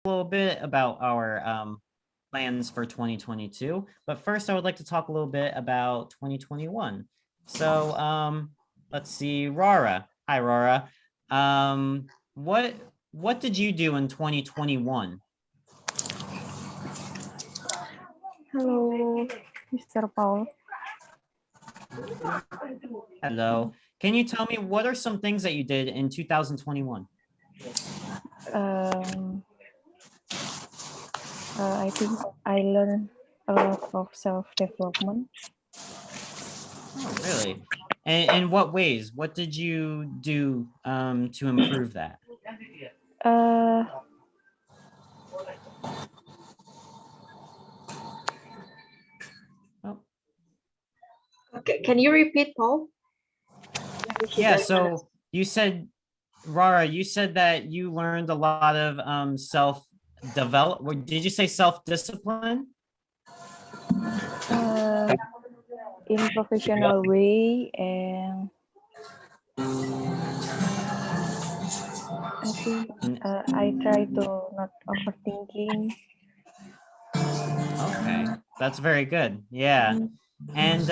little bit about our plans for 2022. But first, I would like to talk a little bit about 2021. So let's see, Rara. Hi, Rara. What did you do in 2021? Hello, Mr. Paul. Hello. Can you tell me what are some things that you did in 2021? Um, I think I learned a lot of self-development. Oh, really? And in what ways? What did you do to improve that? Uh, Oh, Okay, can you repeat, Paul? yeah. So you said, Rara, you said that you learned a lot of self-develop. Did you say self-discipline? uh, in professional way, and I think I try to not overthinking. Okay, that's very good. Yeah. And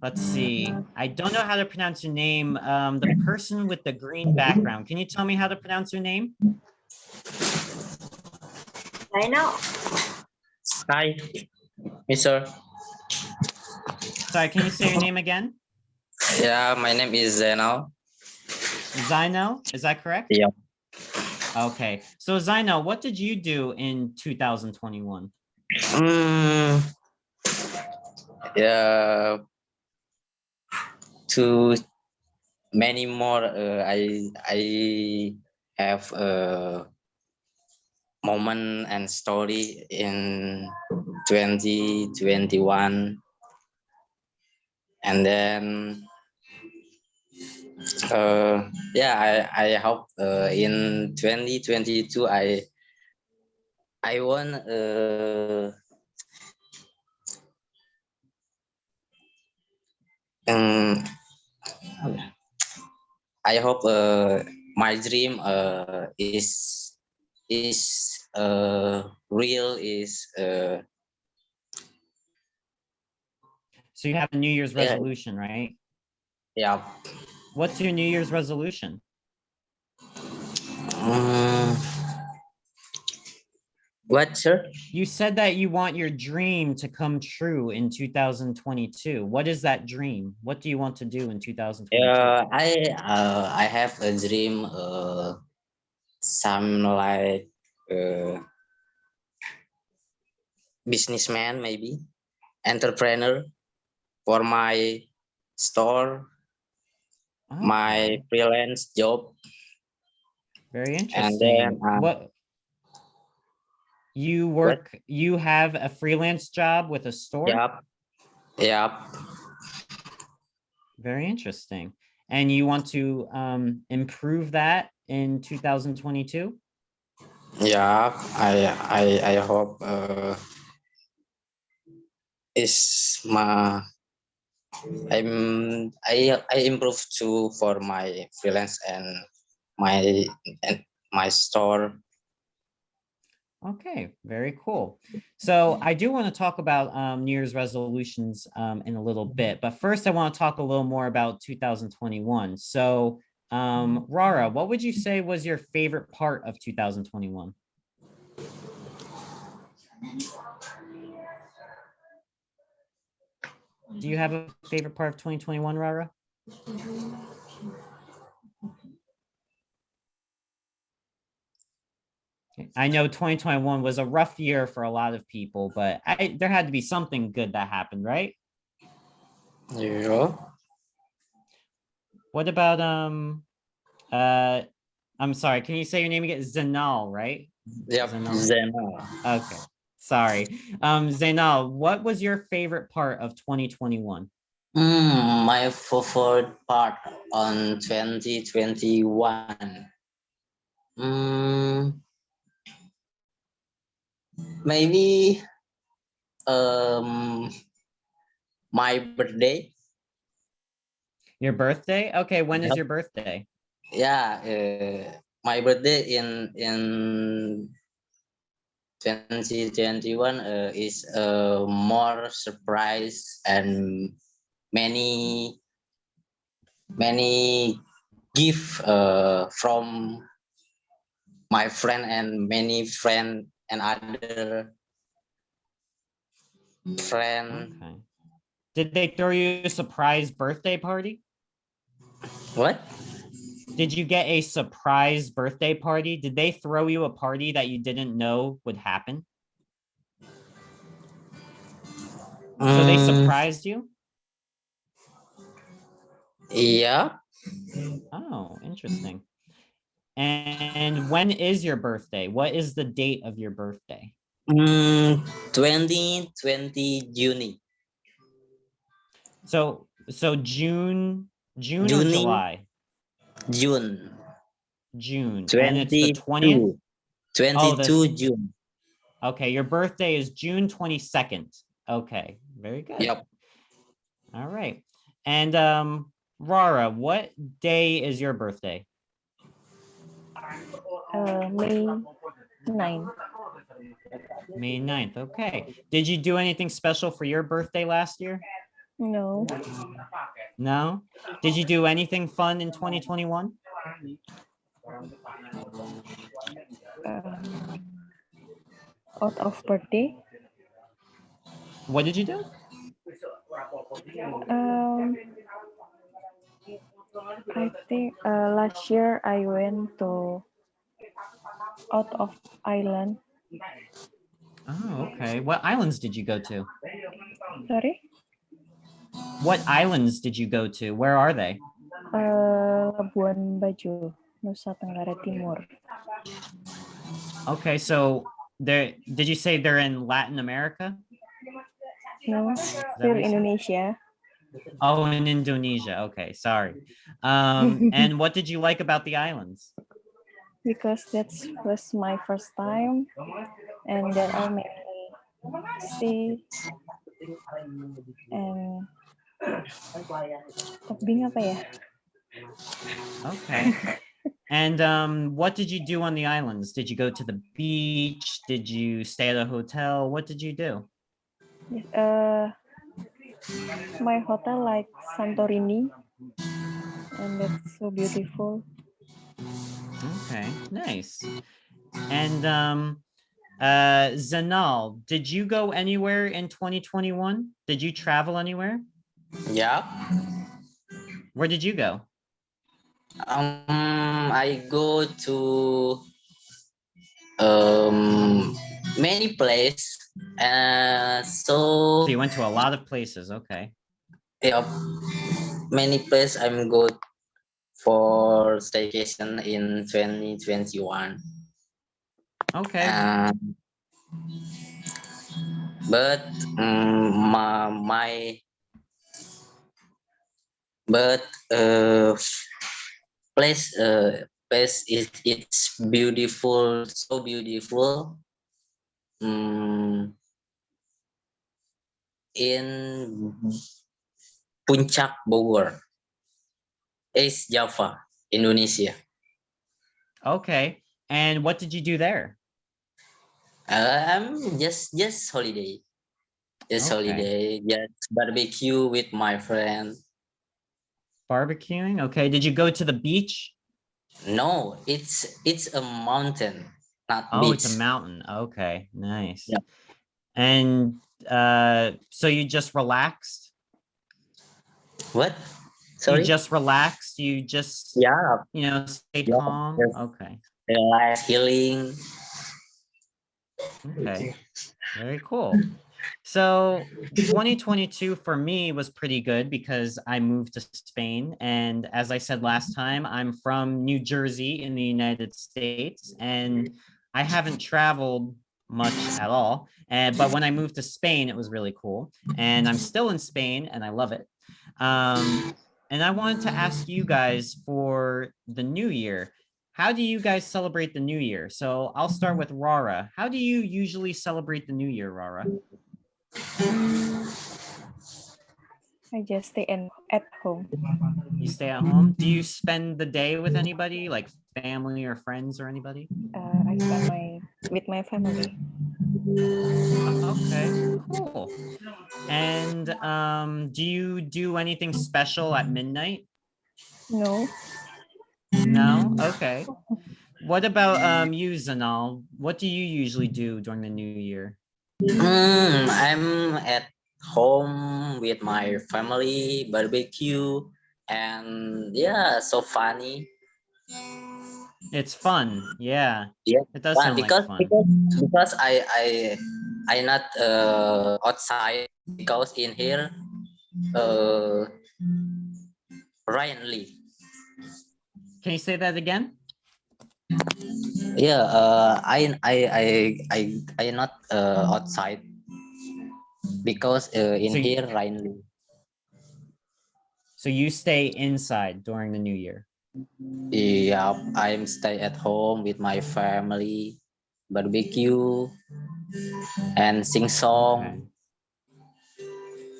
let's see. I don't know how to pronounce your name. The person with the green background. Can you tell me how to pronounce your name? I know. Hi, Mister. Sorry, can you say your name again? Yeah, my name is Zainal. Zainal, is that correct? Yeah. Okay. So Zainal, what did you do in 2021? Yeah, too many more. I have a moment and story in 2021, and then yeah, I hope in 2022 I want um, I hope my dream is real is So you have a New Year's yeah, resolution, right? yeah. What's your New Year's resolution? What, sir? You said that you want your dream to come true in 2022. What is that dream? What do you want to do in 2022? I have a dream. Some like businessman, maybe entrepreneur for my store, my Okay, freelance job, very and then interesting. What you what? work, you have a freelance job with a store? Yep, yep. Very interesting. And you want to improve that in 2022? Yeah, I hope is my I improve too for my freelance my and my store. Okay, very cool. So I do want to talk about New Year's resolutions in a little bit, but first I want to talk a little more about 2021. So Rara, what would you say was your favorite part of 2021? Do you have a favorite part of 2021, Rara? I know 2021 was a rough year for a lot of people, but there had to be something good that happened, right? Yeah. What about uh I'm sorry, can you say your name again? Zanal, right? Yep. Zanal. Zena. Okay. Sorry. Zainal, what was your favorite part of 2021? My favorite part on 2021. Mm, maybe um my birthday. Your birthday? Okay, when is Yep. your birthday? Yeah, my birthday in 2021 is more surprise and many gift from my friend and many friend and other friend. Okay. Did they throw you a surprise birthday party? What? Did you get a surprise birthday party? Did they throw you a party that you didn't know would happen? So they surprised you? Yeah. Oh, interesting. And when is your birthday? What is the date of your birthday? 2020 June. So June or June. July? June. June. And it's the 20th? 22. Oh, 22 June. Okay, your birthday is June 22nd. Okay, very good. Yep. All right. And Rara, what day is your birthday? May 9. May 9th. Okay. Did you do anything special for your birthday last year? No. No? Did you do anything fun in 2021? Out of birthday. What did you do? I think last year I went to out of island. Oh, okay. What islands did you go to? Sorry. What islands did you go to? Where are they? Labuan Bajo, Nusa Tenggara Timur. Okay, so did you say they're in Latin America? No, what still you said? Indonesia. Oh, in Indonesia. Okay, sorry. And what did you like about the islands? Because that was my first time, and there are many sea and tebing apa ya? Okay. And what did you do on the islands? Did you go to the beach? Did you stay at a hotel? What did you do? My hotel like Santorini, and that's so beautiful. Okay, nice. And Zanal, did you go anywhere in 2021? Did you travel anywhere? Yeah. Where did you go? I go to many places. So So you went to a lot of places. Okay. yeah, many places I'm go for staycation in 2021. Okay. But my but place is it's beautiful, so beautiful. In Puncak Bogor, East Java, Indonesia. Okay. And what did you do there? I'm just holiday, just Okay. holiday, just barbecue with my friend. Barbecuing. Okay. Did you go to the beach? No, it's a mountain, not Oh, beach. it's a mountain. Okay. Nice. Yeah. And so you just relaxed? What? You Sorry. just relaxed? You just Yeah. stayed Yeah, calm? yes. Okay. Relax, healing. Okay. Very cool. So 2022 for me was pretty good because I moved to Spain. And as I said last time, I'm from New Jersey in the United States, and I haven't traveled much at all. But when I moved to Spain, it was really cool. And I'm still in Spain and I love it. And I wanted to ask you guys for the new year. How do you guys celebrate the new year? So I'll start with Rara. How do you usually celebrate the new year, Rara? I just stay at home. You stay at home? Do you spend the day with anybody, like family or friends or anybody? I spend with my family. Okay, cool. And do you do anything special at midnight? No. No? Okay. What about you, Zanal? What do you usually do during the new year? I'm at home with my family, barbecue, and yeah, so funny. It's fun. Yeah. Yeah, It does fun sound like because fun. because because I not outside because in here uh rainly. Can you say that again? Yeah, I not outside because in So here rainly. so you stay inside during the new year. Yeah, I'm stay at home with my family, barbecue and sing Okay. song.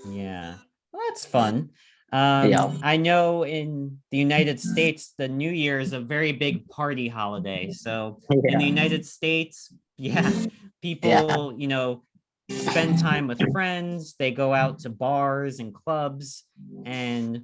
Yeah. Well, that's fun. Yeah, I know in the United States, the New Year is a very big party holiday. So in the yeah, United States, yeah, yeah, people, spend time with friends. They go out to bars and clubs. And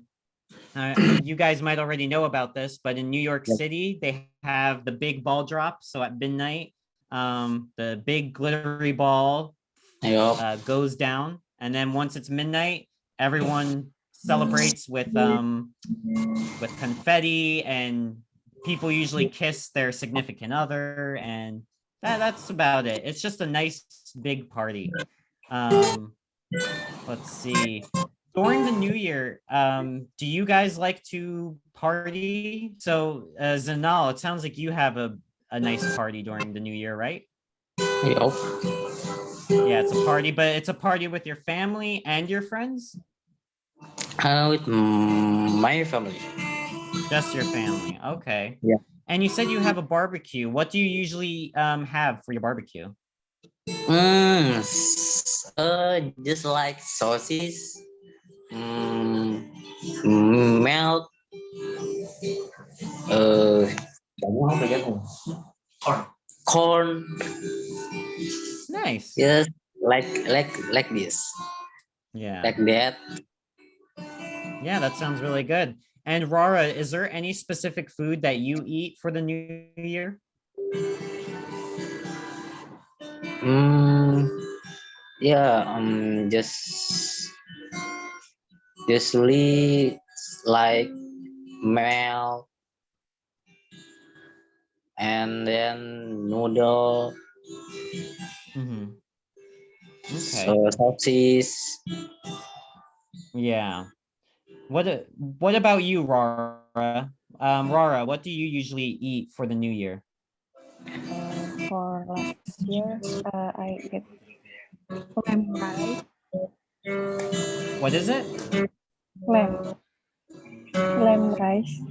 you guys might already know about this, but in New York yeah. City, they have the big ball drop. So at midnight, the big glittery ball Yup. goes down, and then once it's midnight, everyone celebrates with confetti, and people usually kiss their significant other, and that's about it. It's just a nice big party. Um, let's see. During the new year, do you guys like to party? So, Zanal, it sounds like you have a nice party during the new year, right? Yup. Yeah, it's a party, but it's a party with your family and your friends? With my family. Just your family. Okay. Yeah. And you said you have a barbecue. What do you usually have for your barbecue? Just like sauces, milk, uh, corn. Nice. Yes, like this, Yeah. like that. Yeah, that sounds really good. And Rara, is there any specific food that you eat for the new year? Mm, yeah. Just like milk and then noodle, Hmm. Okay. sauces. Yeah. What about you, Rara? Rara, what do you usually eat for the new year? For last year, I get lamb rice. What is it? Lamb, lamb rice.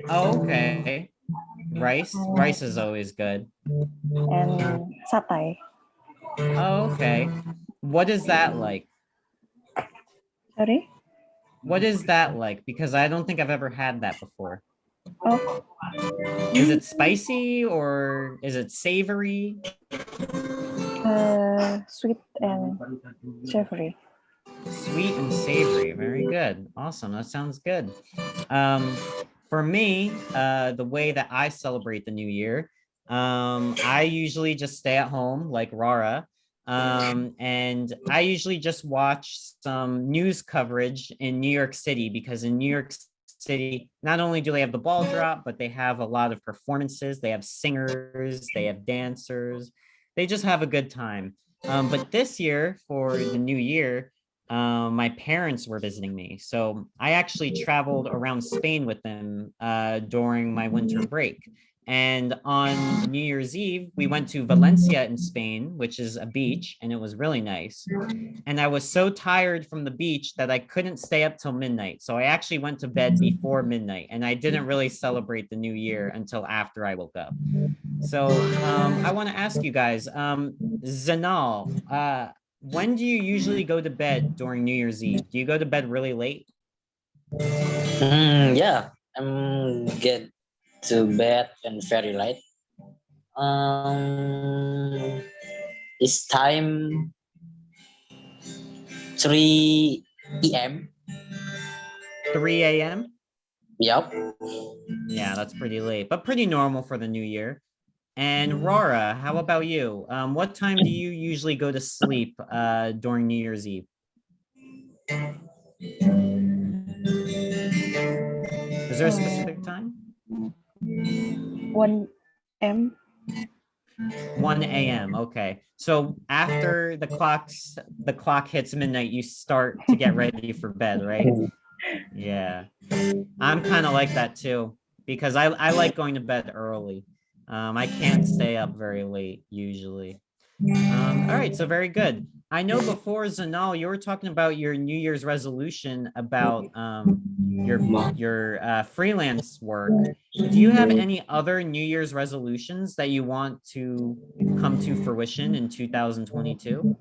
Oh, okay. Rice. Rice is always good. And satay. Oh, okay. What is that like? Sorry? What is that like? Because I don't think I've ever had that before. Oh, Is it spicy or is it savory? sweet and savory. Sweet and savory. Very good. Awesome. That sounds good. For me, the way that I celebrate the new year, I usually just stay at home like Rara. And I usually just watch some news coverage in New York City because in New York City, not only do they have the ball drop, but they have a lot of performances. They have singers, they have dancers. They just have a good time. But this year, for the new year, my parents were visiting me. So I actually traveled around Spain with them during my winter break. And on New Year's Eve, we went to Valencia in Spain, which is a beach, and it was really nice. And I was so tired from the beach that I couldn't stay up till midnight. So I actually went to bed before midnight, and I didn't really celebrate the new year until after I woke up. So I want to ask you guys, Zanal, when do you usually go to bed during New Year's Eve? Do you go to bed really late? Yeah, I'm get to bed and very late. Um, It's time 3 p.m. 3 a.m.? Yup. Yeah, that's pretty late, but pretty normal for the new year. And Rara, how about you? What time do you usually go to sleep during New Year's Eve? Is there a specific time? 1 m. 1 a.m. Okay. So after the clock hits midnight, you start to get ready for bed, right? Yeah. I'm kind of like that too, because I like going to bed early. I can't stay up very late usually. All right, so very good. I know before Zanal, you were talking about your New Year's resolution about your freelance work. Do you have any other New Year's resolutions that you want to come to fruition in 2022?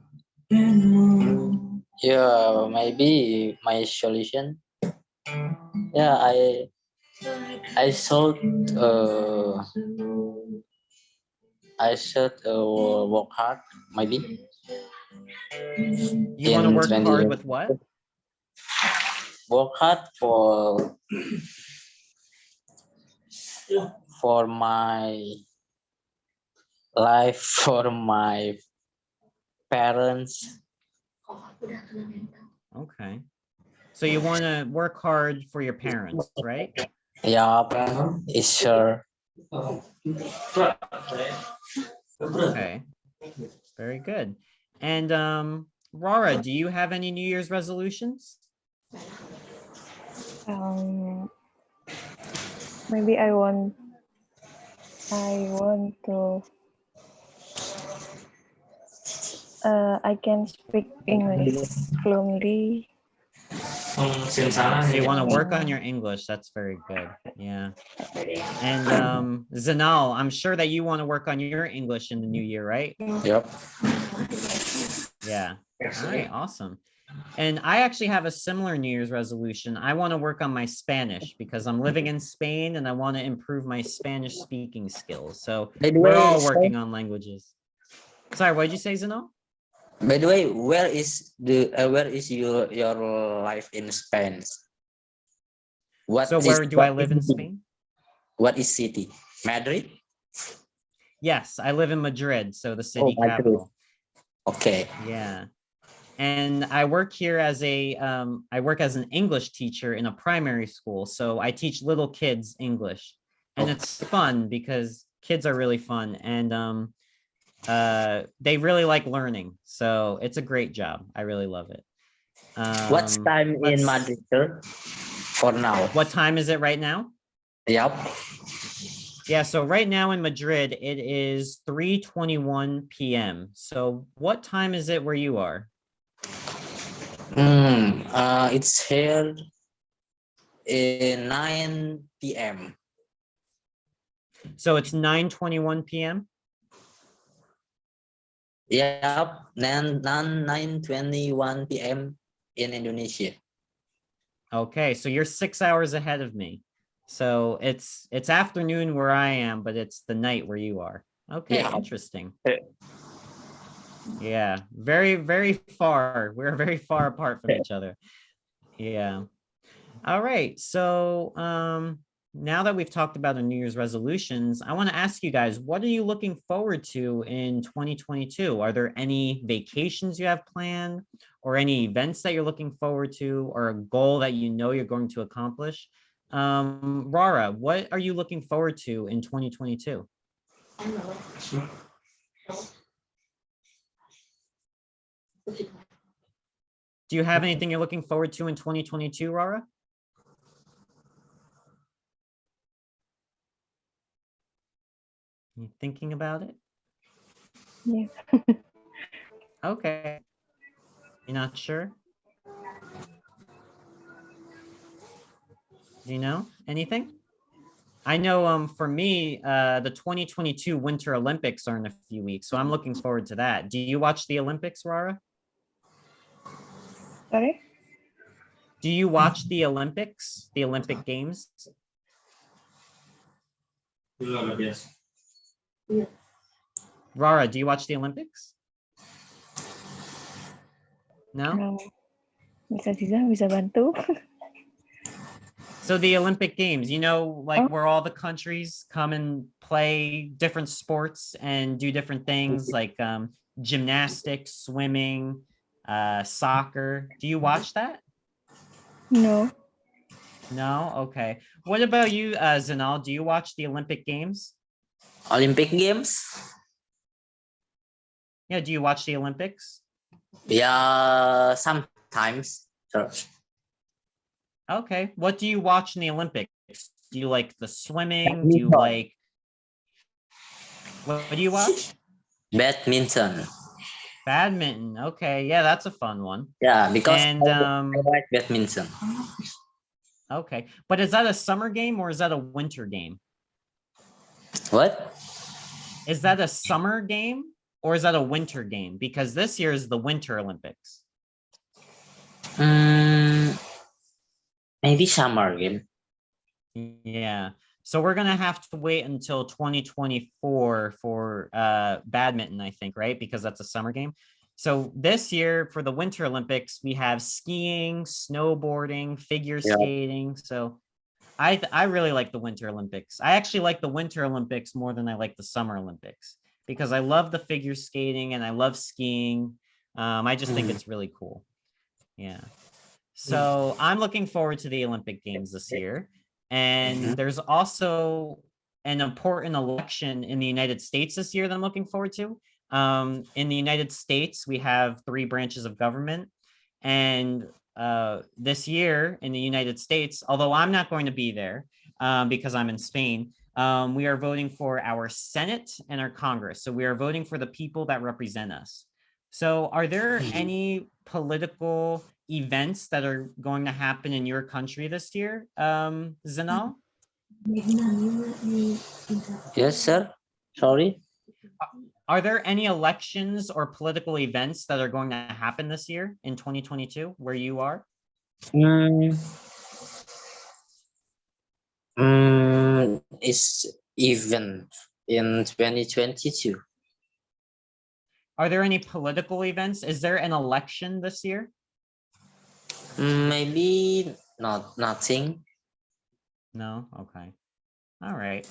Yeah, maybe my solution. Yeah, I I should work hard maybe You want to in work 20 hard with what? work hard for my life, for my parents. Okay. So you want to work hard for your parents, right? Yup, it's sure. Okay. Very good. And Rara, do you have any New Year's resolutions? Maybe I want to I can speak English fluently. So you want to work on your English. That's very good. Yeah. And Zanal, I'm sure that you want to work on your English in the new year, right? Yep. Yeah. All right, awesome. And I actually have a similar New Year's resolution. I want to work on my Spanish because I'm living in Spain and I want to improve my Spanish speaking skills. So By the we're way, all working on languages. Sorry, what did you say, Zanal? By the way, where is your life in Spain? So where do I live in Spain? What is city? Madrid? Yes, I live in Madrid, so the city Madrid. capital. Okay. Yeah. And I work here as I work as an English teacher in a primary school. So I teach little kids English. And it's fun because kids are really fun and they really like learning. So it's a great job. I really love it. What's time in Madrid, sir? For now. What time is it right now? Yep. Yeah, so right now in Madrid, it is 3:21 p.m. So what time is it where you are? It's here in 9 p.m. So it's 9:21 p.m. Yep, 9:21 p.m. in Indonesia. Okay, so you're 6 hours ahead of me. So it's afternoon where I am, but it's the night where you are. Okay, Yeah. interesting. Yeah, very, very far. We're very far apart from each other. Yeah. All right. So now that we've talked about the New Year's resolutions, I want to ask you guys, what are you looking forward to in 2022? Are there any vacations you have planned or any events that you're looking forward to or a goal that you know you're going to accomplish? Rara, what are you looking forward to in 2022? Do you have anything you're looking forward to in 2022, Rara? You thinking about it? Yeah. Okay. You're not sure? Do you know anything? I know for me, the 2022 Winter Olympics are in a few weeks, so I'm looking forward to that. Do you watch the Olympics, Rara? Sorry? Do you watch the Olympics, the Olympic Games? Rara, do you watch the Olympics? No? Bisa Ziza bisa bantu. So the Olympic Games, like Oh. where all the countries come and play different sports and do different things like gymnastics, swimming, soccer. Do you watch that? No. No? Okay. What about you, Zanal? Do you watch the Olympic Games? Olympic Games. Yeah, do you watch the Olympics? Yeah, sometimes. Sure. Okay. What do you watch in the Olympics? Do you like the swimming? Do you Badminton. like what do you watch? Badminton. Badminton. Okay, yeah, that's a fun one. Yeah, because And I like badminton. okay, but is that a summer game or is that a winter game? What? Is that a summer game or is that a winter game? Because this year is the Winter Olympics. Maybe summer game. Yeah. So we're gonna have to wait until 2024 for badminton, I think, right? Because that's a summer game. So this year for the Winter Olympics, we have skiing, snowboarding, figure Yeah. skating. So I really like the Winter Olympics. I actually like the Winter Olympics more than I like the Summer Olympics because I love the figure skating and I love skiing. I just think it's really cool. Yeah. So I'm looking forward to the Olympic Games this year. And there's also an important election in the United States this year that I'm looking forward to. In the United States, we have 3 branches of government. And this year in the United States, although I'm not going to be there because I'm in Spain, we are voting for our Senate and our Congress. So we are voting for the people that represent us. So are there any political events that are going to happen in your country this year, Zanal? Yes, sir. Sorry. Are there any elections or political events that are going to happen this year in 2022 where you are? It's even in 2022. Are there any political events? Is there an election this year? Maybe nothing. No? Okay. All right.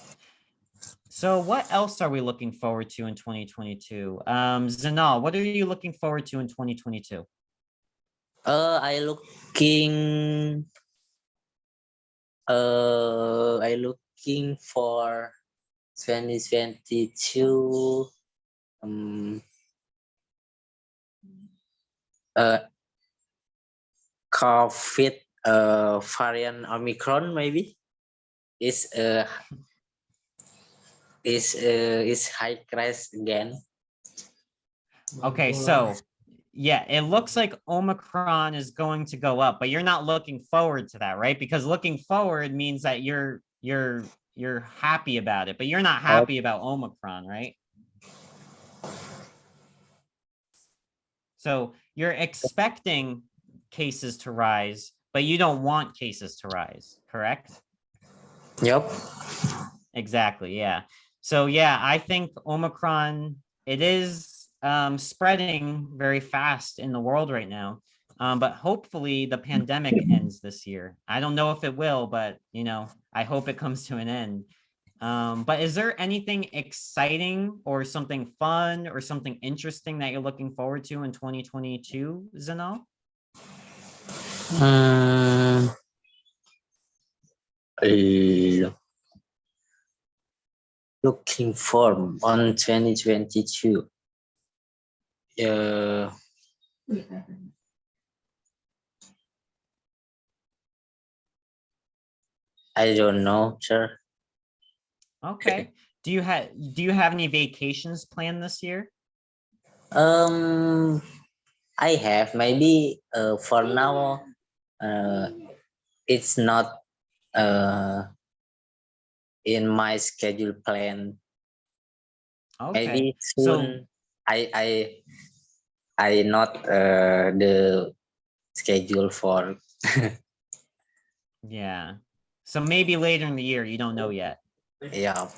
So what else are we looking forward to in 2022? Zanal, what are you looking forward to in 2022? I looking for 2022 COVID variant Omicron maybe is high crash again. Okay, so yeah, it looks like Omicron is going to go up, but you're not looking forward to that, right? Because looking forward means that you're happy about it, but you're not happy about Omicron, right? So you're expecting cases to rise, but you don't want cases to rise, correct? Yep. Exactly, yeah. So yeah, I think Omicron, it is spreading very fast in the world right now. But hopefully the pandemic ends this year. I don't know if it will, but I hope it comes to an end. But is there anything exciting or something fun or something interesting that you're looking forward to in 2022, Zanal? Looking for on 2022. I don't know, sir. Okay. Do you have any vacations planned this year? I have maybe for now it's not in my schedule plan. Okay. Maybe So soon I not the schedule for. yeah. So maybe later in the year, you don't know yet. Yeah.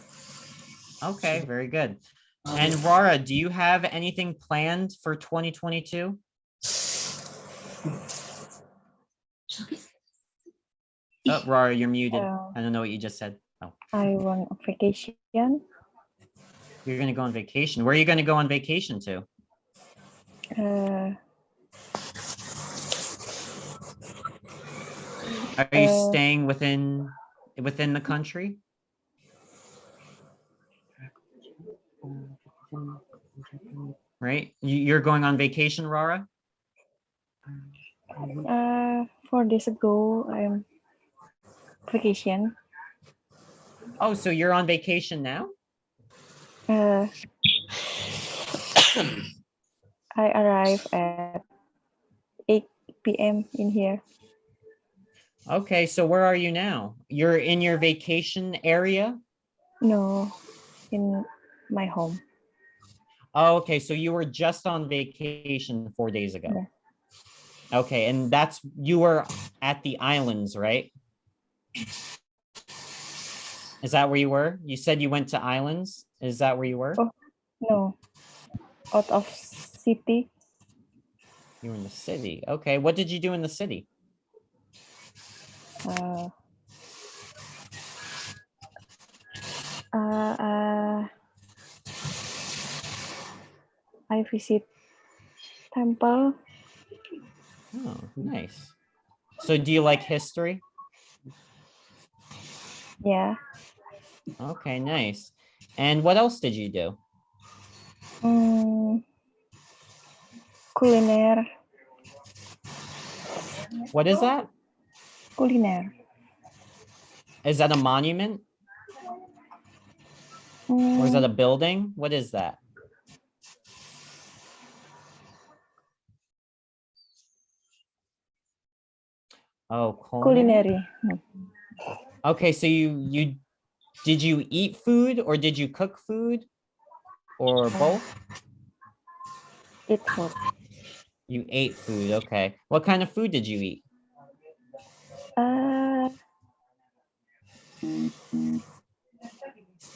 Okay, very good. And Rara, do you have anything planned for 2022? Oh, Rara, you're muted. Uh, I don't know what you just said. Oh, I want a vacation. you're gonna go on vacation. Where are you gonna go on vacation to? Uh, Are you Uh, staying within the country? Right? You're going on vacation, Rara? 4 days ago, I'm vacation. Oh, so you're on vacation now? Uh, I arrive at 8 p.m. in here. Okay, so where are you now? You're in your vacation area? No, in my home. Oh, okay, so you were just on vacation 4 days ago. Yeah. Okay, and you were at the islands, right? Is that where you were? You said you went to islands. Is that where you were? Oh. No, out of city. You were in the city. Okay, what did you do in the city? Uh, uh, uh, I visit temple. Oh, nice. So do you like history? Yeah. Okay, nice. And what else did you do? Kuliner. What is that? Kuliner. Is that a monument or is that a building? What is that? Oh, culinary. Culinary. Okay, so did you eat food or did you cook food or both? Eat food. You ate food. Okay. What kind of food did you eat?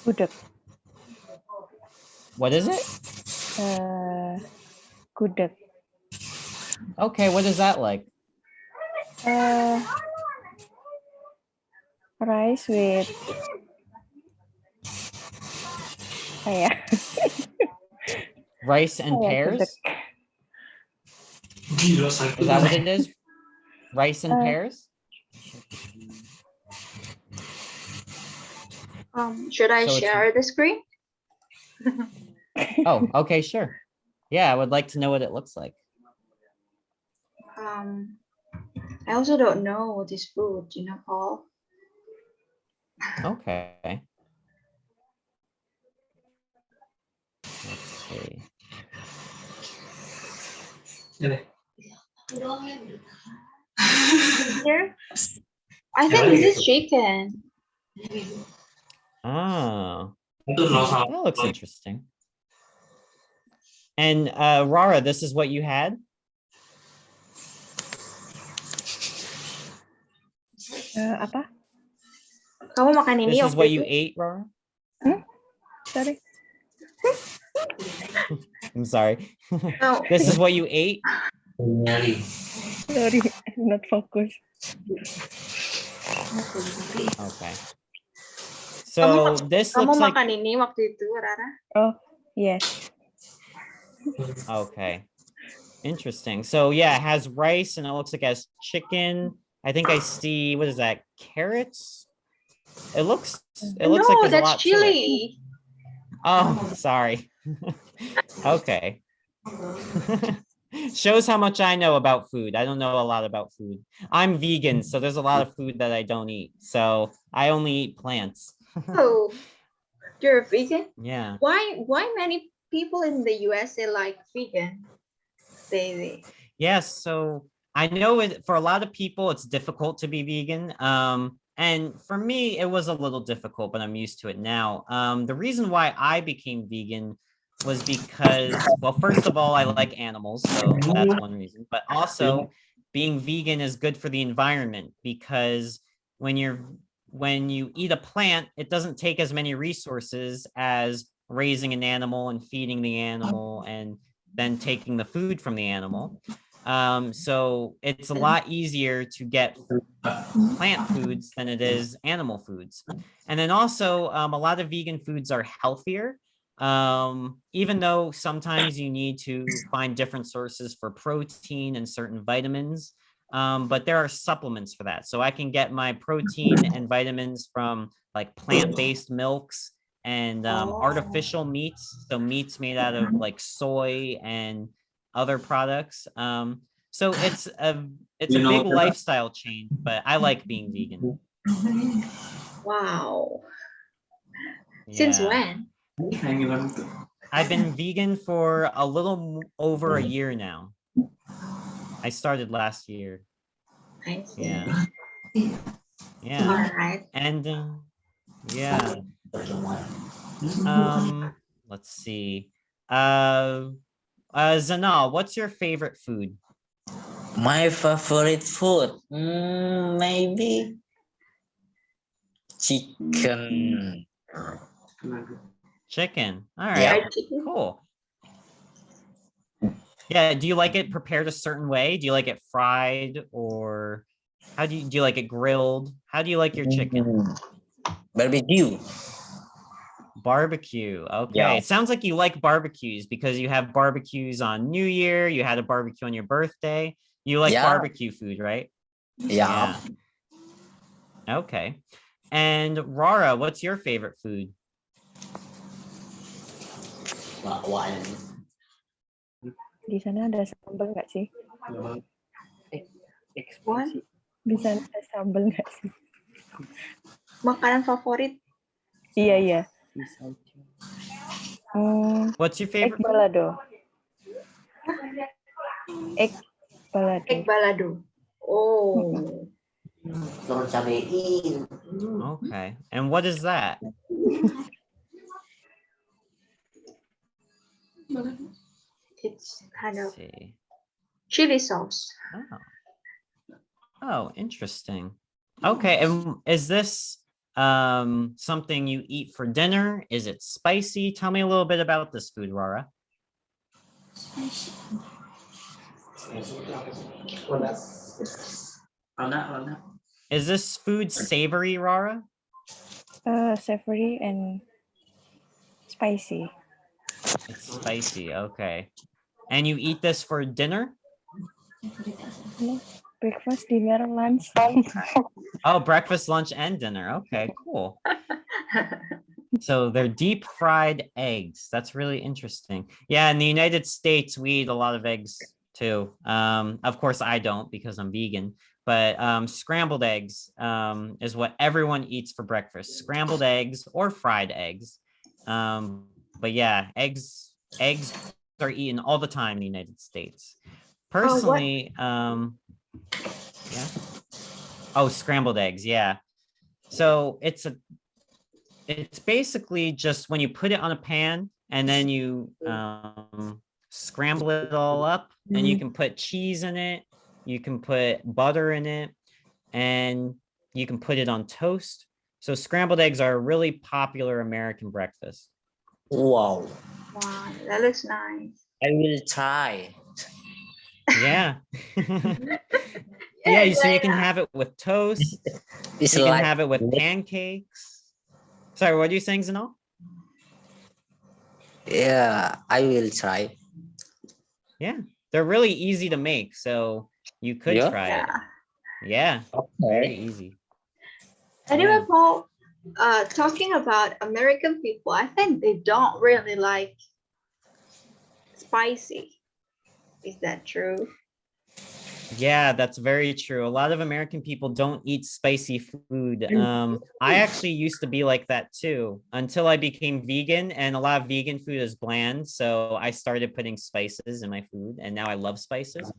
Gudeg. What is it? Gudeg. Okay, what is that like? Rice with yeah. Rice and Gudeg. pears? Is that what it is? Rice and pears? Should I So it's- share the screen? Oh, okay, sure. Yeah, I would like to know what it looks like. I also don't know this food, you know, Paul. Okay. Let's see. Here, I think this is chicken. Oh, that looks interesting. And Rara, this is what you had? Apa? Kamu makan ini This is waktu what you itu? ate, Rara? Sorry. I'm sorry. No. This is what you ate? Sorry, I'm not focused. Okay. So this Kamu looks like, makan ini waktu itu, Rara? Oh, yes. okay. Interesting. So yeah, it has rice and it looks like it has chicken. I think I see, what is that? Carrots? It looks No, like there's a that's lot to it. chili. Oh, sorry. Okay. Shows how much I know about food. I don't know a lot about food. I'm vegan, so there's a lot of food that I don't eat. So I only eat plants. Oh, you're a vegan? Yeah. Why many people in the USA like vegan? They Yes, so I know for a lot of people it's difficult to be vegan. And for me it was a little difficult, but I'm used to it now. The reason why I became vegan was because, well, first of all, I like animals, so that's one reason. But also, being vegan is good for the environment because when you eat a plant, it doesn't take as many resources as raising an animal and feeding the animal and then taking the food from the animal. So it's a lot easier to get plant foods than it is animal foods. And then also a lot of vegan foods are healthier. Even though sometimes you need to find different sources for protein and certain vitamins, but there are supplements for that. So I can get my protein and vitamins from like plant-based milks and artificial meats. So meats made out of like soy and other products. So it's a big lifestyle change, but I like being vegan. Wow. Since Yeah. when? I've been vegan for a little over a year now. I started last year. I see. Yeah. Yeah. All right. And yeah. Let's see. Zanal, what's your favorite food? My favorite food, maybe chicken. Chicken. All Yeah. right. Fried chicken? Cool. Yeah, do you like it prepared a certain way? Do you like it fried or how do you like it grilled? How do you like your chicken? Barbecue. Barbecue. Okay. Yeah. It sounds like you like barbecues because you have barbecues on New Year, you had a barbecue on your birthday. You like Yeah. barbecue food, right? Yeah. Okay. And Rara, what's your favorite food? Di sana ada sambal nggak sih? What? Di sana ada sambal nggak sih? Makanan favorit? Iya, iya. What's your Egg favorite food? balado. Egg balado. Egg balado. Oh. Okay. And what is that? It's kind of Let's see. chili sauce. Oh. Oh, interesting. Okay, and is this something you eat for dinner? Is it spicy? Tell me a little bit about this food, Rara. Is this food savory, Rara? Savory and spicy. It's spicy, okay. And you eat this for dinner? Breakfast, dinner, lunch. Oh, breakfast, lunch, and dinner. Okay, cool. So they're deep fried eggs. That's really interesting. Yeah, in the United States, we eat a lot of eggs too. Of course, I don't because I'm vegan, but scrambled eggs is what everyone eats for breakfast. Scrambled eggs or fried eggs. But yeah, eggs are eaten all the time in the United States. Personally, yeah. Oh, scrambled eggs, yeah. So it's basically just when you put it on a pan and then you scramble it all up, and you can put cheese in it, you can put butter in it, and you can put it on toast. So scrambled eggs are a really popular American breakfast. Wow. Wow, that looks nice. I will try. Yeah. Yeah, Yeah, so you like can have it with toast. It's You can like have it with pancakes. Sorry, what are you saying, Zanal? yeah, I will try. Yeah, they're really easy to make, so you could Yeah. try it. Yeah. Yeah, very Okay. easy. Anyway, Yeah. Paul, talking about American people, I think they don't really like spicy. Is that true? Yeah, that's very true. A lot of American people don't eat spicy food. I actually used to be like that too until I became vegan, and a lot of vegan food is bland. So I started putting spices in my food, and now I love spices.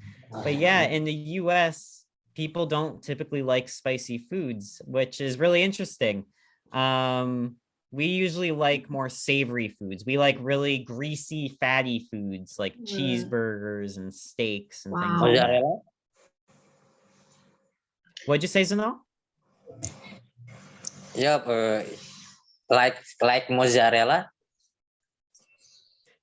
But yeah, in the US, people don't typically like spicy foods, which is really interesting. We usually like more savory foods. We like really greasy, fatty foods like cheeseburgers and steaks and things Wow. like that. Mozzarella? What'd you say, Zanal? Yep. Like mozzarella.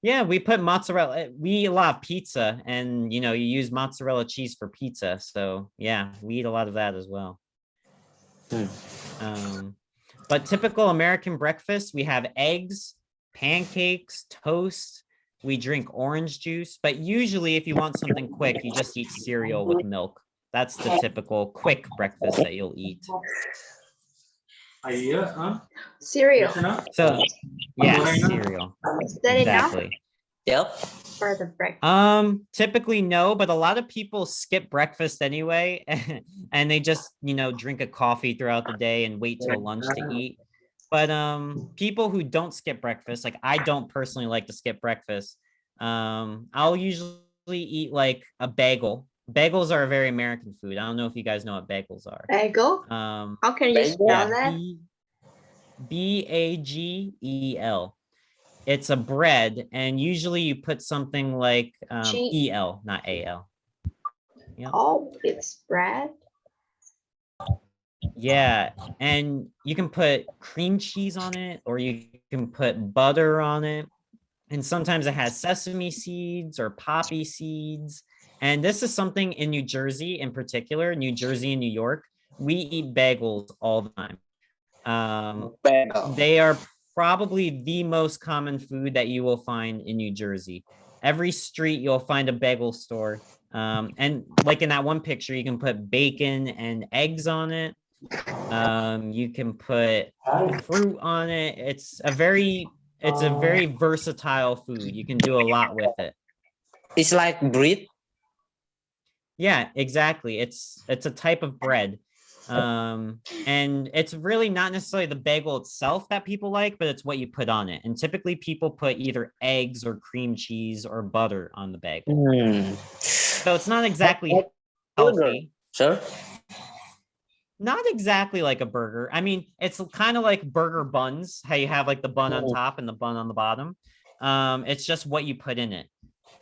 Yeah, we put mozzarella. We eat a lot of pizza, and you use mozzarella cheese for pizza. So yeah, we eat a lot of that as well. Hmm. But typical American breakfast, we have eggs, pancakes, toast. We drink orange juice, but usually if you want something quick, you just eat cereal with milk. That's the typical quick breakfast that you'll eat. Cereal. So yeah, cereal. Is that enough Exactly. Yep. for the breakfast? Typically no, but a lot of people skip breakfast anyway, and they just, drink a coffee throughout the day and wait till lunch to eat. But people who don't skip breakfast, like I don't personally like to skip breakfast. I'll usually eat like a bagel. Bagels are a very American food. I don't know if you guys know what bagels are. Bagel? How can you spell Yeah, that? Bagel. It's a bread, and usually you put something like Cheese. EL, not AL. Yep. Oh, it's bread. Yeah, and you can put cream cheese on it, or you can put butter on it. And sometimes it has sesame seeds or poppy seeds. And this is something in New Jersey in particular, New Jersey and New York, we eat bagels all the time. Bagel. They are probably the most common food that you will find in New Jersey. Every street you'll find a bagel store. And like in that one picture, you can put bacon and eggs on it. You can put fruit on it. It's a very versatile food. You can do a lot with it. It's like bread. Yeah, exactly. It's a type of bread. And it's really not necessarily the bagel itself that people like, but it's what you put on it. And typically people put either eggs or cream cheese or butter on the bagel. So it's not exactly healthy. Sure. Not exactly like a burger. I mean, it's kind of like burger buns, how you have like the bun on top and the bun on the bottom. It's just what you put in it.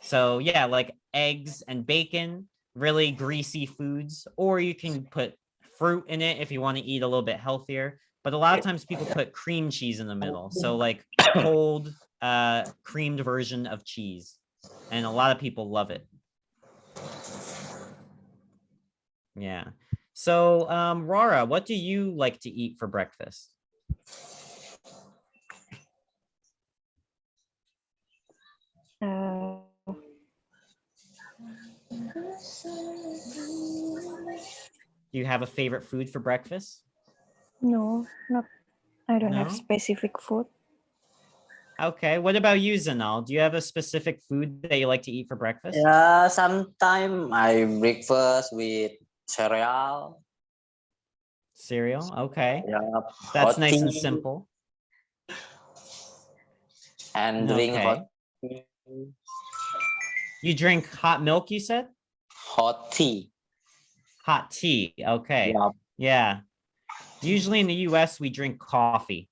So yeah, like eggs and bacon, really greasy foods, or you can put fruit in it if you want to eat a little bit healthier. But a lot of times people put cream cheese in the middle. So like cold, creamed version of cheese. And a lot of people love it. Yeah. So, Rara, what do you like to eat for breakfast? Uh, Do you have a favorite food for breakfast? no, not. I don't have No? specific food. Okay. What about you, Zanal? Do you have a specific food that you like to eat for breakfast? Yeah, sometimes I breakfast with cereal. Cereal. Okay. Yeah, That's hot nice and tea simple. and drink Okay. hot tea. You drink hot milk, you said? Hot tea. Hot tea. Okay. Yeah. Yeah. Usually in the US, we drink coffee.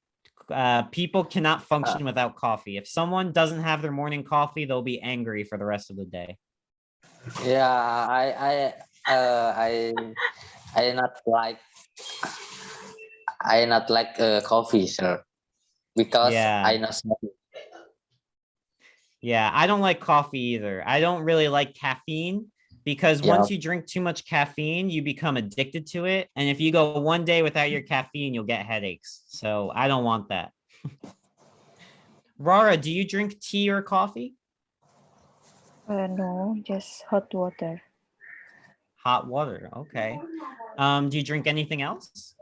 People cannot function without coffee. If someone doesn't have their morning coffee, they'll be angry for the rest of the day. Yeah, I not like coffee, sir, because Yeah. I not smoking. Yeah, I don't like coffee either. I don't really like caffeine because Yeah. once you drink too much caffeine, you become addicted to it. And if you go one day without your caffeine, you'll get headaches. So I don't want that. Rara, do you drink tea or coffee? No, just hot water. Hot water. Okay. Do you drink anything else?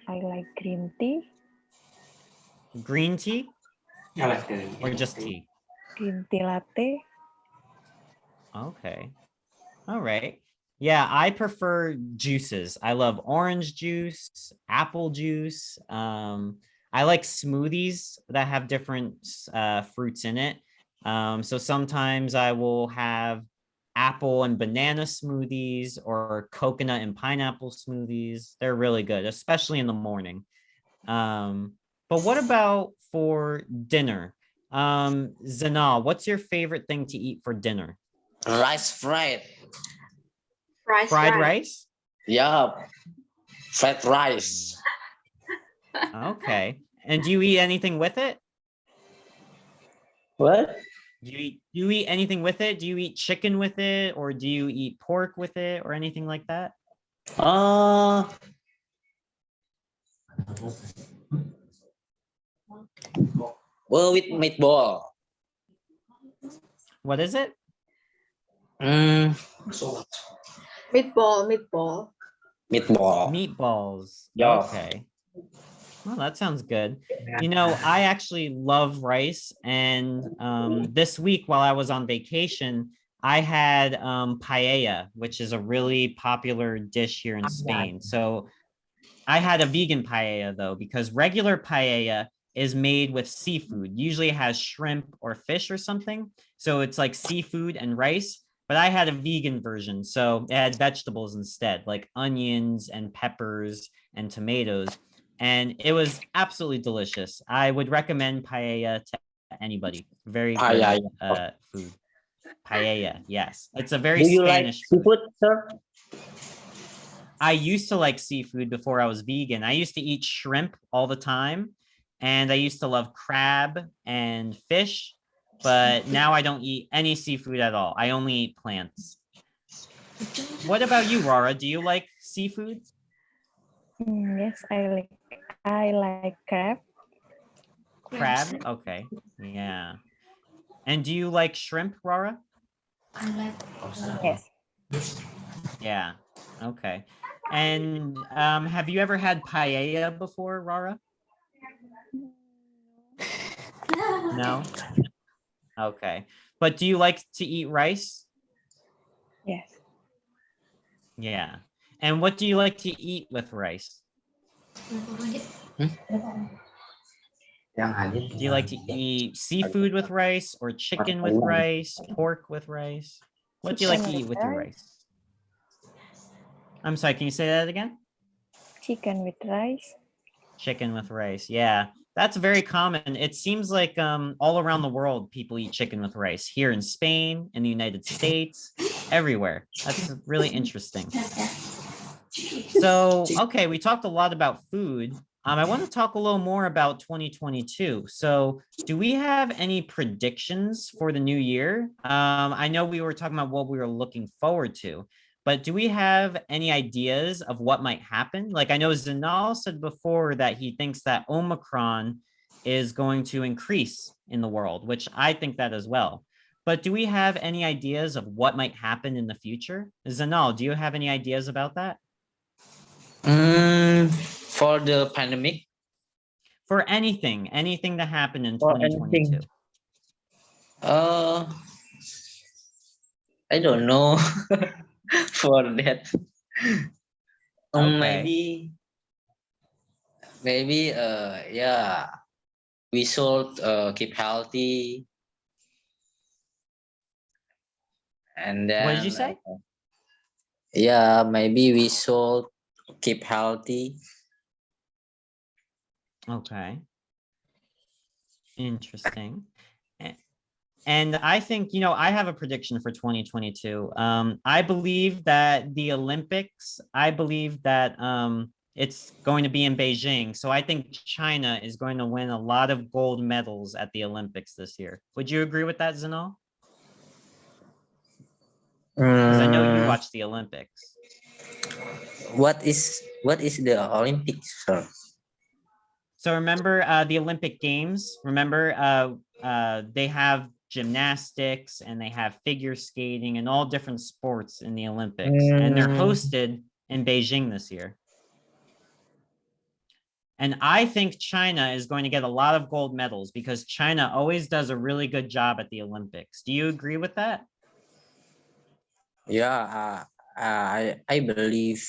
I like green tea. Green tea? Or just tea? Green tea latte. Okay. All right. Yeah, I prefer juices. I love orange juice, apple juice. I like smoothies that have different fruits in it. So sometimes I will have apple and banana smoothies or coconut and pineapple smoothies. They're really good, especially in the morning. But what about for dinner? Zanal, what's your favorite thing to eat for dinner? Rice fried. Fried rice? Yeah, fried rice. Okay. And do you eat anything with it? What? Do you eat anything with it? Do you eat chicken with it, or do you eat pork with it, or anything like that? Oh, well, with meatball. What is it? Mm, Meatball, meatball. meatball. Meatballs. Yeah. Okay. Well, that sounds good. You know, I actually love rice, and this week while I was on vacation, I had paella, which is a really popular dish here in Spain. So I had a vegan paella though, because regular paella is made with seafood. Usually it has shrimp or fish or something. So it's like seafood and rice. But I had a vegan version. So it had vegetables instead, like onions and peppers and tomatoes. And it was absolutely delicious. I would recommend paella to anybody. Very Paella. good food. Paella, yes. It's a very Do you like Spanish food. seafood, sir? I used to like seafood before I was vegan. I used to eat shrimp all the time, and I used to love crab and fish, but now I don't eat any seafood at all. I only eat plants. What about you, Rara? Do you like seafood? Yes, I like crab. Crab? Okay. Yeah. And do you like shrimp, Rara? Yes. Yeah. Okay. And have you ever had paella before, Rara? No? Okay. But do you like to eat rice? Yes. Yeah. And what do you like to eat with rice? Do you like to eat seafood with rice or chicken with rice, pork with rice? What do you like to Chicken eat with with your rice. rice? I'm sorry, can you say that again? Chicken with rice. Chicken with rice. Yeah. That's very common. It seems like all around the world people eat chicken with rice. Here in Spain, in the United States, everywhere. That's really interesting. So, okay, we talked a lot about food. I want to talk a little more about 2022. So, do we have any predictions for the new year? I know we were talking about what we were looking forward to, but do we have any ideas of what might happen? Like I know Zanal said before that he thinks that Omicron is going to increase in the world, which I think that as well. But do we have any ideas of what might happen in the future? Zanal, do you have any ideas about that? For the pandemic, For anything that happened in for 2022. anything, uh, I don't know for that. Okay. Maybe, yeah, we should keep healthy, and What then, did you say? yeah, maybe we should keep healthy. Okay. Interesting. And I think, you know, I have a prediction for 2022. I believe that the Olympics, I believe that it's going to be in Beijing. So I think China is going to win a lot of gold medals at the Olympics this year. Would you agree with that, Zanal? Because I know you watch the Olympics. What is the Olympics, sir? So remember the Olympic Games? Remember they have gymnastics and they have figure skating and all different sports in the Olympics. And they're hosted in Beijing this year. And I think China is going to get a lot of gold medals because China always does a really good job at the Olympics. Do you agree with that? Yeah, I believe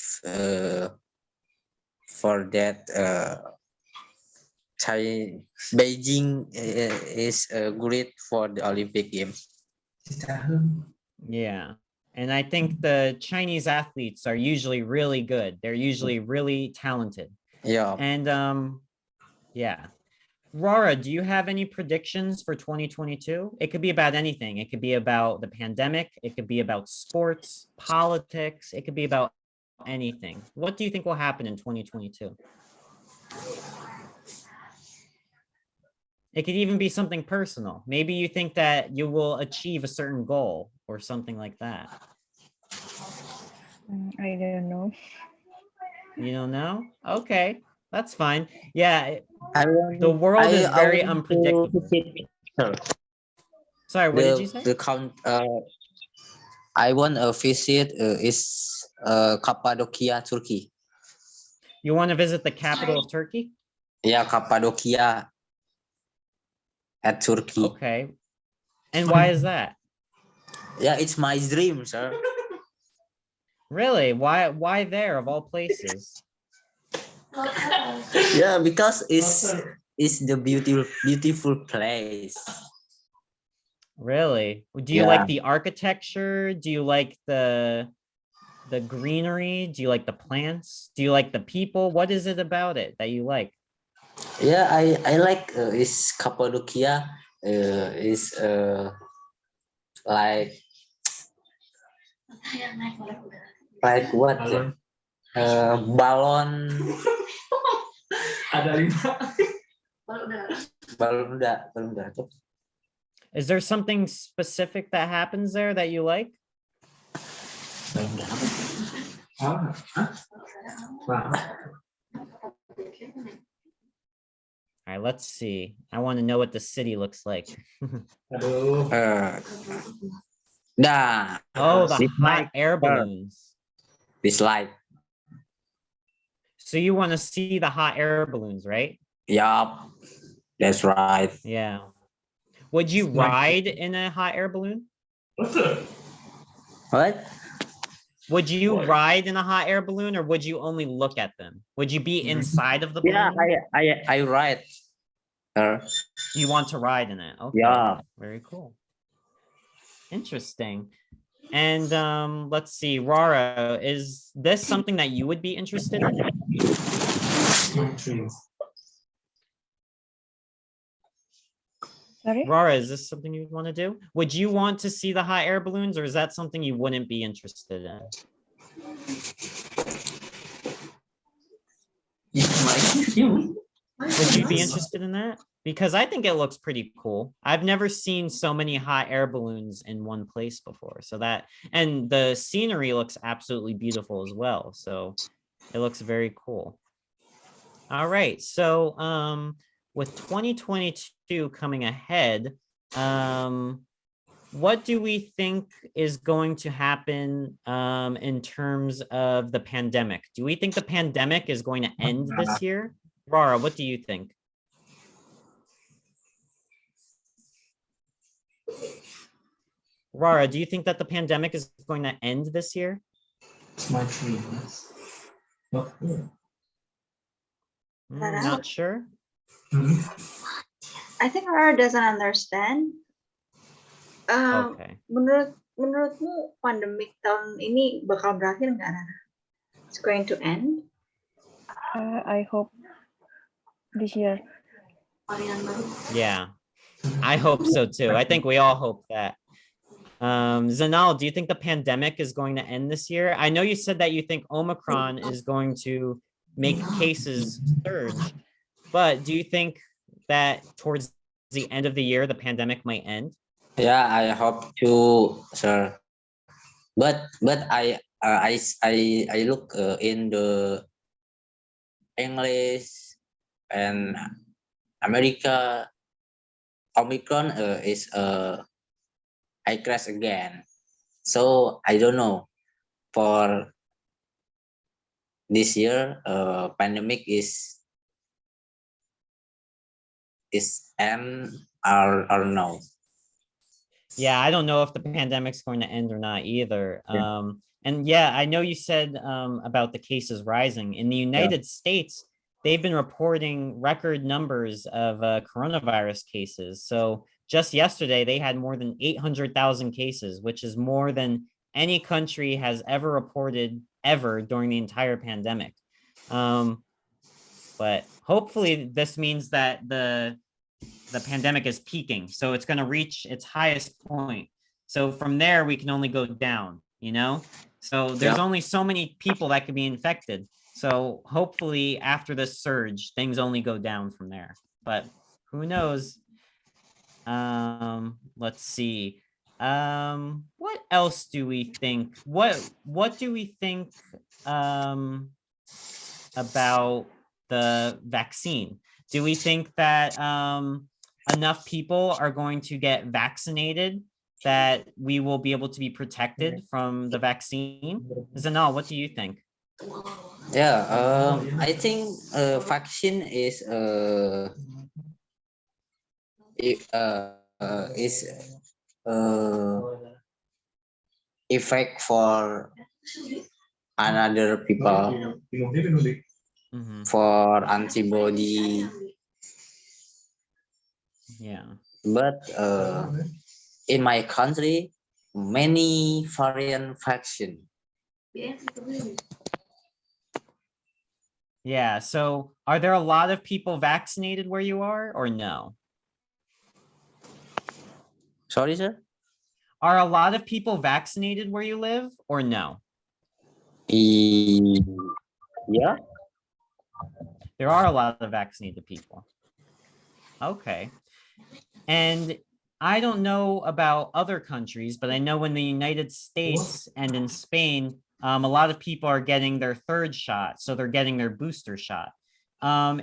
for that Beijing is great for the Olympic Games. Yeah. And I think the Chinese athletes are usually really good. They're usually really talented. Yeah. And yeah. Rara, do you have any predictions for 2022? It could be about anything. It could be about the pandemic. It could be about sports, politics. It could be about anything. What do you think will happen in 2022? It could even be something personal. Maybe you think that you will achieve a certain goal or something like that. I don't know. You don't know? Okay, that's fine. Yeah, I want the world is I very want to unpredictable. visit Sorry, what did you say? the count. I want a visit is Cappadocia, Turkey. You want to visit the capital of Turkey? Yeah, Cappadocia at Turkey. Okay. And why is that? Yeah, it's my dream, sir. Really? Why there of all places? Yeah, because it's the beautiful place. Really? Do you Yeah. like the architecture? Do you like the greenery? Do you like the plants? Do you like the people? What is it about it that you like? Yeah, I like is Cappadocia. Is like what? Balon. Ada 5. Balon udara. Is there something specific that happens there that you like? All right, let's see. I want to know what the city looks like. Nah. Oh, the This hot light, air balloons. This light. So you want to see the hot air balloons, right? Yup. That's right. Yeah. Would you ride in a hot air balloon? What? Would you ride in a hot air balloon or would you only look at them? Would you be inside of the Yeah, balloon? I ride. You want to ride in it? Okay. Yeah. Very cool. Interesting. And let's see, Rara, is this something that you would be interested in? Sorry? Rara, is this something you'd want to do? Would you want to see the hot air balloons or is that something you wouldn't be interested in? Would you be interested in that? Because I think it looks pretty cool. I've never seen so many hot air balloons in one place before. So that, and the scenery looks absolutely beautiful as well. So it looks very cool. All right. So with 2022 coming ahead, what do we think is going to happen in terms of the pandemic? Do we think the pandemic is going to end this year? Rara, what do you think? Rara, do you think that the pandemic is going to end this year? It's my dream. Not sure. I think Rara doesn't understand. Okay. Menurutmu pandemik tahun ini bakal berakhir nggak, Rara? It's going to end? I hope this year. Yeah, I hope so too. I think we all hope that. Zanal, do you think the pandemic is going to end this year? I know you said that you think Omicron is going to make cases surge, but do you think that towards the end of the year, the pandemic might end? Yeah, I hope to, sir. But I look in the English and America. Omicron is I crash again. So I don't know for this year pandemic is end or no. Yeah, I don't know if the pandemic's going to end or not either. Yeah. And yeah, I know you said about the cases rising in the United States. They've been reporting record numbers of coronavirus cases. So just yesterday, they had more than 800,000 cases, which is more than any country has ever reported ever during the entire pandemic. But hopefully this means that the pandemic is peaking. So it's going to reach its highest point. So from there, we can only go down, you know? So there's only so many people that could be infected. So hopefully after this surge, things only go down from there. But who knows? Let's see. What else do we think? What do we think about the vaccine? Do we think that enough people are going to get vaccinated that we will be able to be protected from the vaccine? Zanal, what do you think? Yeah, I think vaccine is uh, effect for another people Mhm. for antibody, Yeah. but in my country, many variant vaccine. Yeah. So are there a lot of people vaccinated where you are or no? Sorry, sir. Are a lot of people vaccinated where you live or no? E- Yeah. There are a lot of vaccinated people. Okay. And I don't know about other countries, but I know in the United States and in Spain, a lot of people are getting their third shot. So they're getting their booster shot.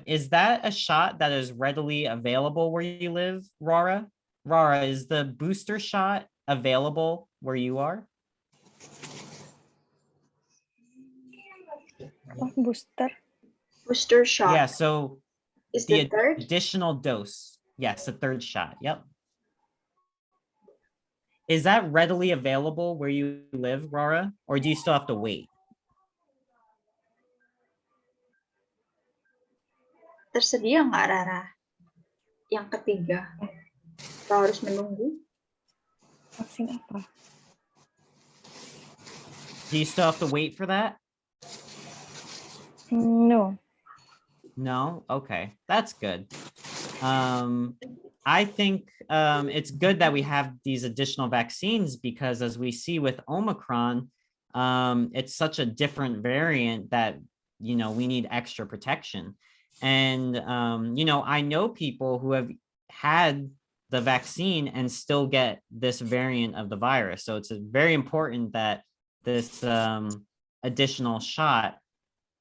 Is that a shot that is readily available where you live, Rara? Rara, is the booster shot available where you are? Oh, booster. Booster shot Yeah, so is the the third. additional dose. Yes, the third shot. Yep. Is that readily available where you live, Rara? Or do you still have to wait? Tersedia nggak Rara? Yang ketiga. Atau harus menunggu? Vaksin apa? Do you still have to wait for that? No. No? Okay, that's good. I think it's good that we have these additional vaccines because as we see with Omicron, it's such a different variant that, you know, we need extra protection. And, you know, I know people who have had the vaccine and still get this variant of the virus. So it's very important that this additional shot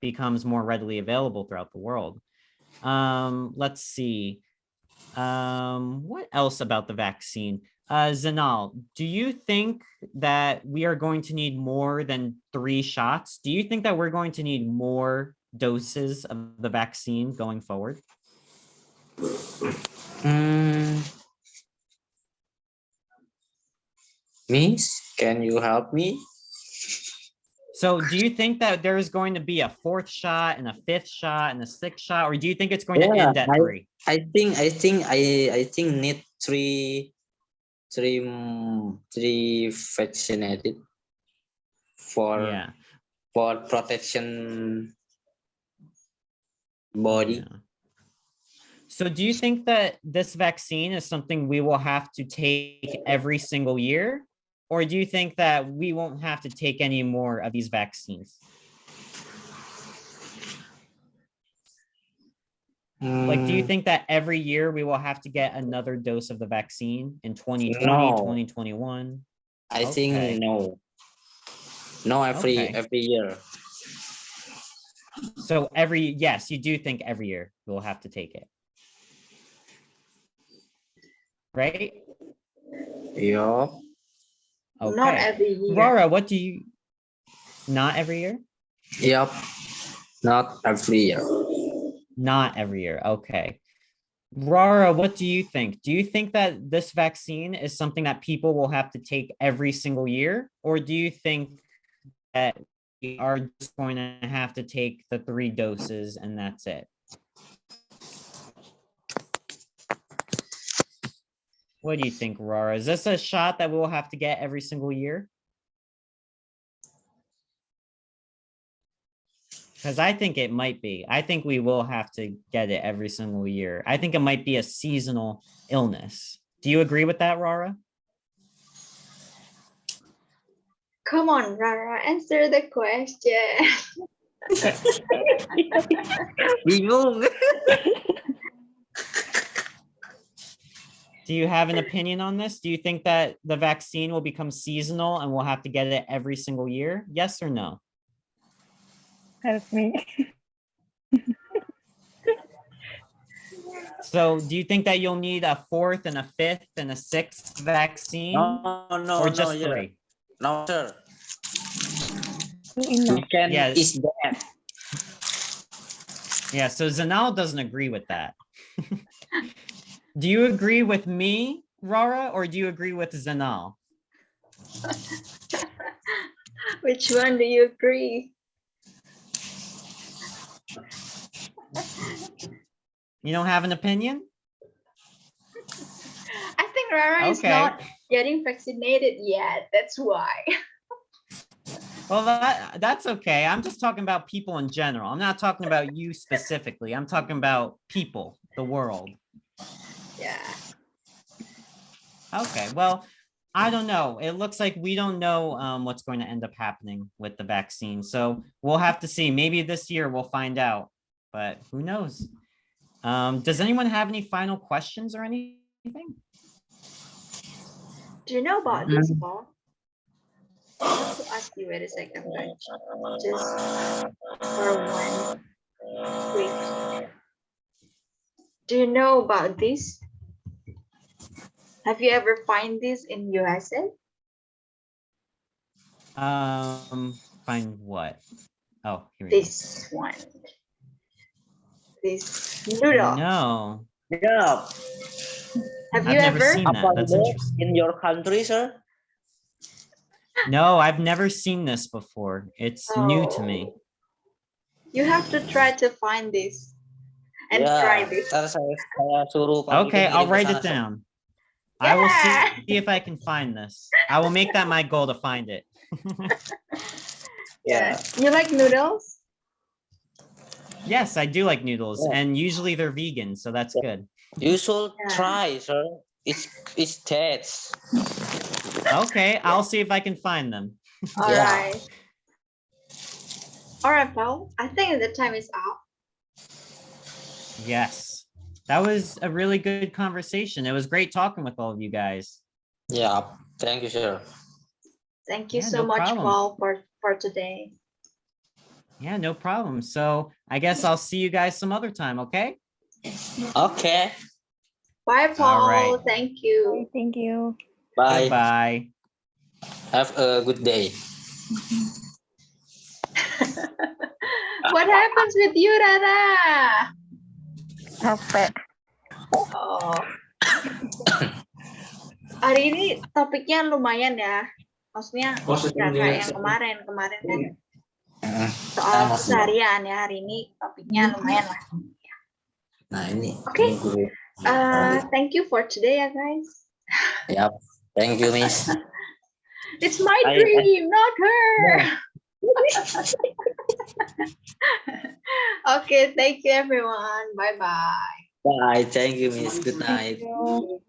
becomes more readily available throughout the world. Let's see. What else about the vaccine? Zanal, do you think that we are going to need more than 3 shots? Do you think that we're going to need more doses of the vaccine going forward? Miss, can you help me? So do you think that there is going to be a 4th shot and a 5th shot and a 6th shot, or do you think it's going to Yeah, end at 3? I think need three vaccinated for Yeah. protection body. Yeah. So do you think that this vaccine is something we will have to take every single year? Or do you think that we won't have to take any more of these vaccines? Like, do you Mm, think that every year we will have to get another dose of the vaccine in 2020, No. 2021? I Okay. think no. No, Okay. every year. So yes, you do think every year we'll have to take it. Right? Yup. Not Okay. every year. Rara, what do you, not every year? Yup. Not every year. Not every year. Okay. Rara, what do you think? Do you think that this vaccine is something that people will have to take every single year? Or do you think that we are just going to have to take the 3 doses and that's it? What do you think, Rara? Is this a shot that we'll have to get every single year? Because I think it might be. I think we will have to get it every single year. I think it might be a seasonal illness. Do you agree with that, Rara? Come on, Rara, answer the question. Bingung. Do you have an opinion on this? Do you think that the vaccine will become seasonal and we'll have to get it every single year? Yes or no? Help me. So do you think that you'll need a fourth and a fifth and a sixth vaccine No, or just yeah. three? No, sir. Enough. You can Yeah. is that. Yeah, so Zanal doesn't agree with that. Do you agree with me, Rara, or do you agree with Zanal? Which one do you agree? You don't have an opinion? I think Rara is Okay. not getting vaccinated yet. That's why. Well, that's okay. I'm just talking about people in general. I'm not talking about you specifically. I'm talking about people, the world. Yeah. Okay, well, I don't know. It looks like we don't know what's going to end up happening with the vaccine. So we'll have to see. Maybe this year we'll find out, but who knows? Does anyone have any final questions or anything? Do you know about this, Paul? I want to ask you, wait a second, guys. Just for one quick. Do you know about this? Have you ever find this in USA? Find what? Oh, here we go. This one. This noodle. No, Yeah, Have I've you never ever? seen that. That's interesting. in your country, sir? No, I've never seen this before. It's new to me. Oh. You have to try to find this and try this. Ntar saya suruh Pak Okay, Gideon I'll kirim ke write sana, it sir. down. I will Yeah. see if I can find this. I will make that my goal to find it. Yeah. You like noodles? Yes, I do like noodles, Yeah. and usually they're vegan, so that's good. You should Yeah. try, sir. It's taste. Okay, I'll see if I can find them. All Yeah. right. All right, Paul. I think the time is up. Yes, that was a really good conversation. It was great talking with all of you guys. Yeah, thank you, sir. Thank you Yeah, so no much, problem. Paul, for today. Yeah, no problem. So I guess I'll see you guys some other time, okay? Okay, Bye, Paul. right. Thank you. Thank you. bye. Goodbye. Have a good day. What happens with you, Rara? Capek. Oh. Hari ini topiknya lumayan ya. Maksudnya nggak kayak yang kemarin. Kemarin kan soal keseharian ya. Hari ini topiknya lumayan lah. Nah, ini. Okay. Thank you for today ya, guys. Yap. Thank you, Miss. It's my Bye. dream, not her. Okay, thank you everyone. Bye-bye. Bye. Thank you, Miss. Good night. Thank you.